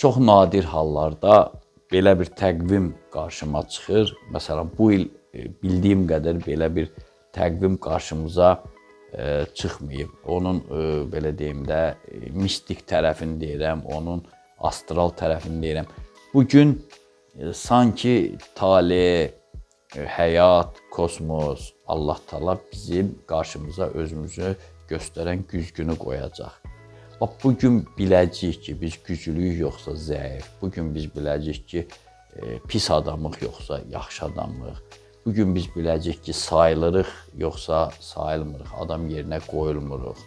Çox nadir hallarda belə bir təqvim qarşıma çıxır. Məsələn, bu il bildiyim qədər belə bir təqvim qarşımıza çıxmayıb. Onun belə deyim də mistik tərəfini deyirəm, onun astral tərəfini deyirəm. Bugün sanki tale, həyat, kosmos, Allah Taala bizim qarşımıza özümüzü göstərən güzgünü qoyacaq. Bax, bugün biləcəyik ki, biz güclüyük yoxsa zəif. Bugün biz biləcəyik ki, pis adamıq yoxsa yaxşı adamıq. Bugün biz biləcəyik ki, sayılırıq yoxsa sayılmırıq, adam yerinə qoyulmuruq.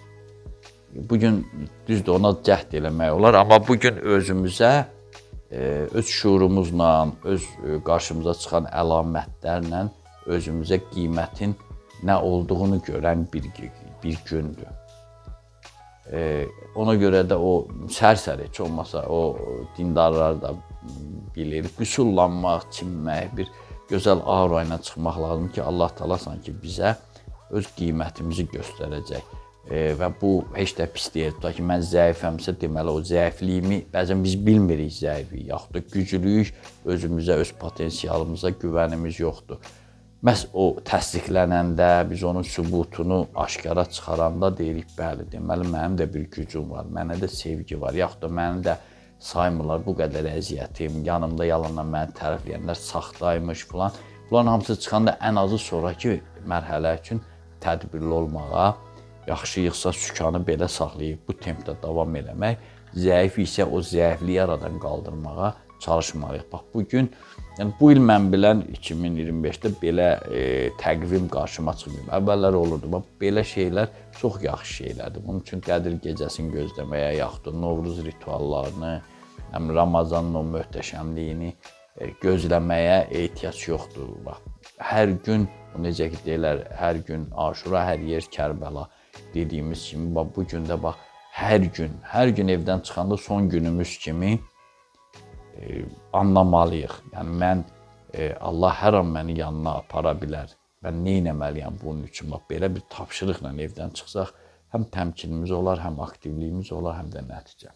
Bugün düzdür, ona cəhd eləmək olar, amma bugün özümüzə, öz şuurumuzla, öz qarşımıza çıxan əlamətlərlə özümüzə qiymətin nə olduğunu görən bir gündür. Ona görə də o sərsəri, heç olmasa o dindarlar da bilir, qüsullanmaq, çinmək, bir gözəl aura ilə çıxmaq lazım ki, Allah Taala sanki bizə öz qiymətimizi göstərəcək. Və bu heç də pis deyil. Tutaq ki, mən zəifəmsə, deməli o zəifliyimi bəzən biz bilmirik zəifik, yaxud da güclüyük, özümüzə, öz potensialımıza güvənimiz yoxdur. Məhz o təsdiqlənəndə, biz onun sübutunu aşkara çıxaranda deyirik, bəli, deməli mənim də bir gücüm var, mənə də sevgi var, yaxud da məni də saymırlar, bu qədər əziyyətim, yanımda yalandan məni tərifləyənlər saxtaymış filan. Bunların hamısı çıxanda ən azı sonraki mərhələ üçün tədbirli olmağa, yaxşıyıqsa sükanı belə saxlayıb bu tempdə davam eləmək, zəif isə o zəifliyi aradan qaldırmağa çalışmalıyıq. Bax, bugün, yəni bu il mən bilən 2025-də belə təqvim qarşıma çıxmayıb. Əvvəllər olurdu, bax, belə şeylər çox yaxşı şeylərdir. Bunun üçün Qədir gecəsini gözləməyə, yaxud da Novruz rituallarını, Ramazanın o möhtəşəmliyini gözləməyə ehtiyac yoxdur. Bax, hər gün, necə ki deyirlər, hər gün Aşura, hər yer Kərbəla dediyimiz kimi, bax, bu gün də bax, hər gün evdən çıxanda son günümüz kimi anlamalıyıq. Yəni mən Allah hər an məni yanına apara bilər. Mən nə etməliyəm bunun üçün? Bax, belə bir tapşırıqla evdən çıxsaq, həm təmkinimiz olar, həm aktivliyimiz olar, həm də nəticə.